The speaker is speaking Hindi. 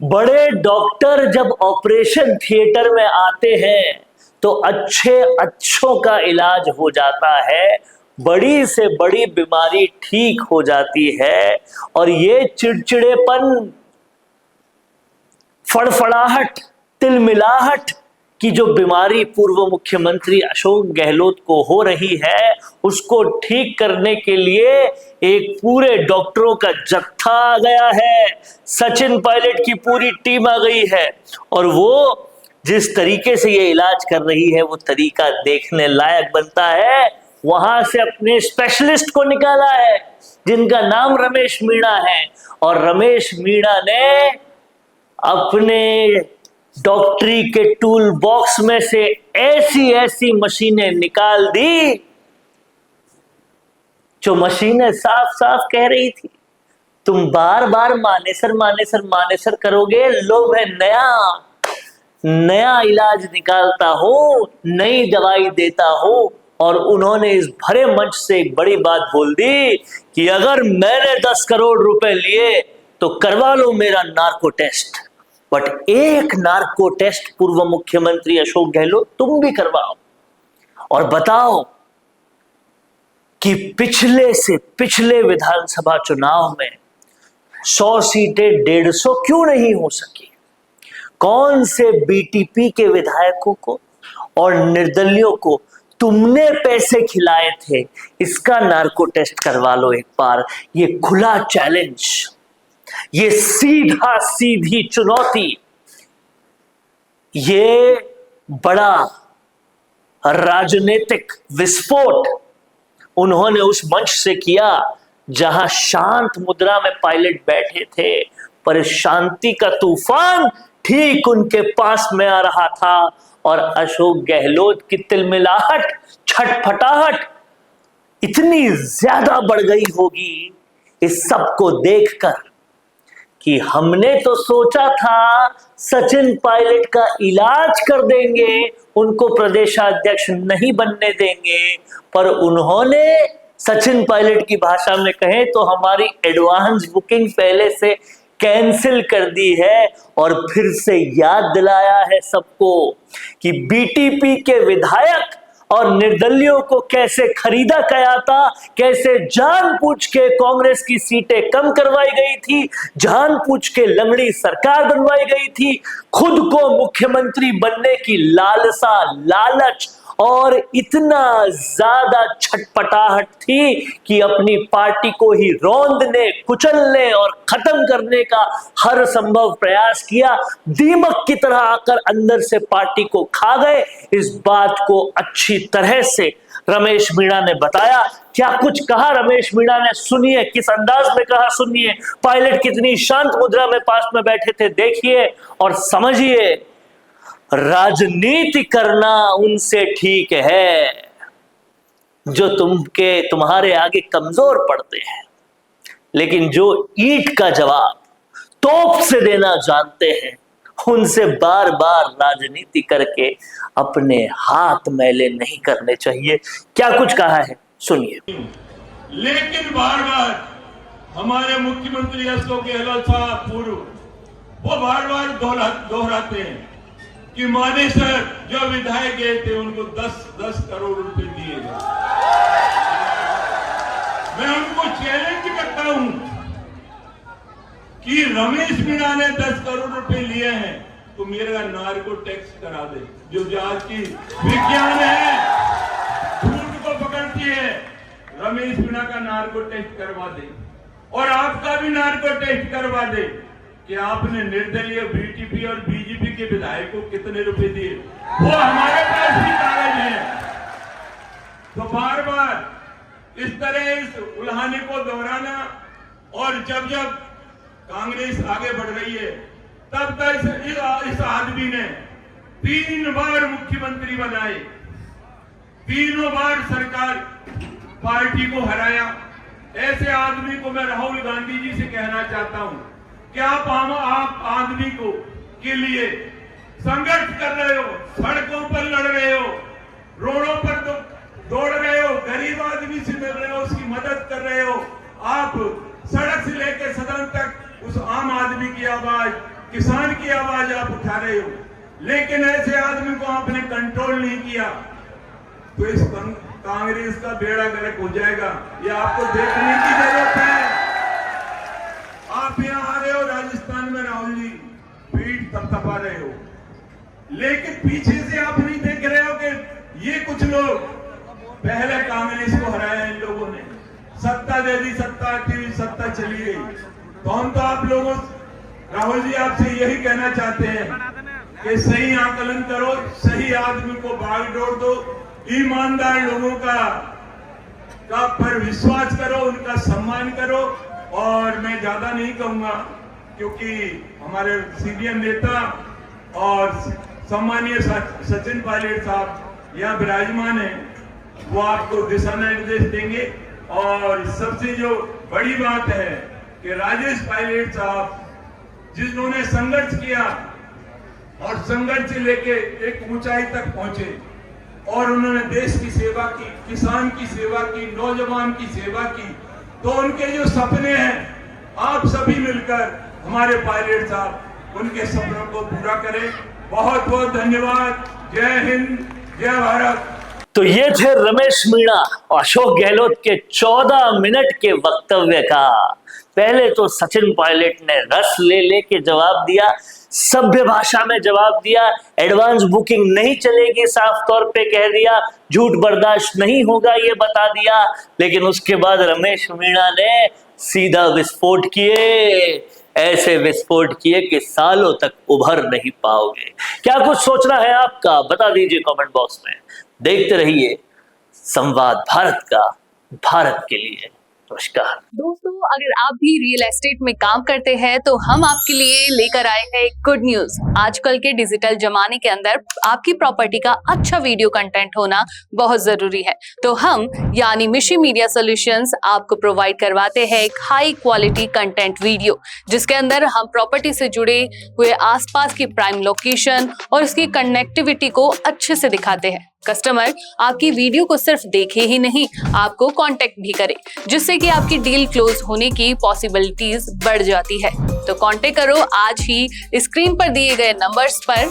बड़े डॉक्टर जब ऑपरेशन थिएटर में आते हैं तो अच्छे अच्छों का इलाज हो जाता है, बड़ी से बड़ी बीमारी ठीक हो जाती है। और ये चिड़चिड़ेपन, फड़फड़ाहट, तिलमिलाहट की जो बीमारी पूर्व मुख्यमंत्री अशोक गहलोत को हो रही है, उसको ठीक करने के लिए एक पूरे डॉक्टरों का जत्था आ गया है। सचिन पायलट की पूरी टीम आ गई है और वो जिस तरीके से ये इलाज कर रही है वो तरीका देखने लायक बनता है। वहां से अपने स्पेशलिस्ट को निकाला है जिनका नाम रमेश मीणा है, और रमेश मीणा ने अपने डॉक्टरी के टूल बॉक्स में से ऐसी ऐसी मशीनें निकाल दी जो मशीनें साफ साफ कह रही थी, तुम बार बार मानेसर मानेसर मानेसर करोगे, लो मैं नया नया इलाज निकालता हो, नई दवाई देता हो। और उन्होंने इस भरे मंच से एक बड़ी बात बोल दी कि अगर मैंने 10 करोड़ रुपए लिए तो करवा लो मेरा नार्को टेस्ट। बट एक नार्को टेस्ट पूर्व मुख्यमंत्री अशोक गहलोत तुम भी करवाओ और बताओ कि पिछले से पिछले विधानसभा चुनाव में 100 सीटें 150 क्यों नहीं हो सकी? कौन से बीटीपी के विधायकों को और निर्दलियों को तुमने पैसे खिलाए थे? इसका नार्को टेस्ट करवा लो एक बार। ये खुला चैलेंज, ये सीधा सीधी चुनौती, ये बड़ा राजनीतिक विस्फोट उन्होंने उस मंच से किया जहां शांत मुद्रा में पायलट बैठे थे, पर शांति का तूफान ठीक उनके पास में आ रहा था। और अशोक गहलोत की तिलमिलाहट, छटपटाहट इतनी ज्यादा बढ़ गई होगी इस सब को देखकर कि हमने तो सोचा था सचिन पायलट का इलाज कर देंगे, उनको प्रदेशाध्यक्ष नहीं बनने देंगे, पर उन्होंने सचिन पायलट की भाषा में कहें तो हमारी एडवांस बुकिंग पहले से कैंसिल कर दी है और फिर से याद दिलाया है सबको कि बीटीपी के विधायक और निर्दलियों को कैसे खरीदा गया था, कैसे जानबूझ के कांग्रेस की सीटें कम करवाई गई थी, जानबूझ के लंगड़ी सरकार बनवाई गई थी, खुद को मुख्यमंत्री बनने की लालसा, लालच और इतना ज्यादा छटपटाहट थी कि अपनी पार्टी को ही रौंदने, कुचलने और खत्म करने का हर संभव प्रयास किया। दीमक की तरह आकर अंदर से पार्टी को खा गए। इस बात को अच्छी तरह से रमेश मीणा ने बताया। क्या कुछ कहा रमेश मीणा ने, सुनिए किस अंदाज में कहा, सुनिए। पायलट कितनी शांत मुद्रा में पास में बैठे थे, देखिए और समझिए। राजनीति करना उनसे ठीक है जो तुम्हारे आगे कमजोर पड़ते हैं, लेकिन जो ईंट का जवाब तोप से देना जानते हैं, उनसे बार बार राजनीति करके अपने हाथ मैले नहीं करने चाहिए। क्या कुछ कहा है, सुनिए। लेकिन बार बार हमारे मुख्यमंत्री अशोक गहलोत साहब पूर्व वो बार बार दोहराते हैं कि मानेसर जो विधायक गए थे उनको 10 करोड़ रुपए दिए गए। मैं उनको चैलेंज करता हूं कि रमेश मीणा ने 10 करोड़ रुपए लिए हैं तो मेरा नार्को टैक्स करा दे। जो आज की विज्ञान है झूठ को पकड़ती है, रमेश मीणा का नार्को टेस्ट करवा दे और आपका भी नार्को टेस्ट करवा दे कि आपने निर्दलीय बीटीपी और बीजेपी के विधायकों को कितने रुपए दिए, वो हमारे पास भी कागज है। तो बार बार इस तरह इस उल्हाने को दोहराना, और जब जब कांग्रेस आगे बढ़ रही है तब तक इस आदमी ने 3 बार मुख्यमंत्री बनाए, तीनों बार सरकार पार्टी को हराया। ऐसे आदमी को मैं राहुल गांधी जी से कहना चाहता हूं कि आप आदमी को के लिए संघर्ष कर रहे हो, सड़कों पर लड़ रहे हो, रोडों पर दौड़ रहे हो, गरीब आदमी से मिल रहे हो, उसकी मदद कर रहे हो। आप सड़क से लेकर सदन तक उस आम आदमी की आवाज किसान की आवाज आप उठा रहे हो, लेकिन ऐसे आदमी को आपने कंट्रोल नहीं किया तो इस कांग्रेस का बेड़ा गर्क हो जाएगा। ये आपको देखने की जरूरत है। आप यहाँ आ रहे हो राजस्थान में, राहुल जी पीठ थपथपा रहे हो, लेकिन पीछे से आप नहीं देख रहे हो कि ये कुछ लोग पहले कांग्रेस को हराया, इन लोगों ने सत्ता दे दी, सत्ता की सत्ता चली गई। तो हम तो आप लोगों, राहुल जी आपसे यही कहना चाहते हैं कि सही आकलन करो, सही आदमी को बागडोर दो, ईमानदार लोगों का पर विश्वास करो, उनका सम्मान करो। और मैं ज्यादा नहीं कहूंगा क्योंकि हमारे सीनियर नेता और सम्मानीय सचिन पायलट साहब यहाँ विराजमान हैं, वो आपको दिशा निर्देश देंगे। और सबसे जो बड़ी बात है कि राजेश पायलट साहब जिन्होंने संघर्ष किया और संघर्ष से लेके एक ऊंचाई तक पहुंचे और उन्होंने देश की सेवा की, किसान की सेवा की, नौजवान की सेवा की, तो उनके जो सपने हैं आप सभी मिलकर हमारे पायलट साहब उनके सपनों को पूरा करें। बहुत बहुत धन्यवाद। जय हिंद, जय भारत। तो ये थे रमेश मीणा और अशोक गहलोत के 14 मिनट के वक्तव्य का। पहले तो सचिन पायलट ने रस ले के जवाब दिया, सभ्य भाषा में जवाब दिया, एडवांस बुकिंग नहीं चलेगी साफ तौर पे कह दिया, झूठ बर्दाश्त नहीं होगा ये बता दिया। लेकिन उसके बाद रमेश मीणा ने सीधा विस्फोट किए, ऐसे विस्फोट किए कि सालों तक उभर नहीं पाओगे। क्या कुछ सोचना है आपका, बता दीजिए कमेंट बॉक्स में। देखते रहिए संवाद भारत का, भारत के लिए। नमस्कार दोस्तों, अगर आप भी रियल एस्टेट में काम करते हैं तो हम आपके लिए लेकर आए हैं गुड न्यूज। आजकल के डिजिटल जमाने के अंदर आपकी प्रॉपर्टी का अच्छा वीडियो कंटेंट होना बहुत जरूरी है। तो हम यानी मिशी मीडिया सॉल्यूशंस आपको प्रोवाइड करवाते हैं एक हाई क्वालिटी कंटेंट वीडियो, जिसके अंदर हम प्रॉपर्टी से जुड़े हुए आसपास की प्राइम लोकेशन और उसकी कनेक्टिविटी को अच्छे से दिखाते हैं। कस्टमर आपकी वीडियो को सिर्फ देखे ही नहीं, आपको कांटेक्ट भी करे, जिससे कि आपकी डील क्लोज होने की पॉसिबिलिटीज बढ़ जाती है। तो कांटेक्ट करो आज ही स्क्रीन पर दिए गए नंबर्स पर।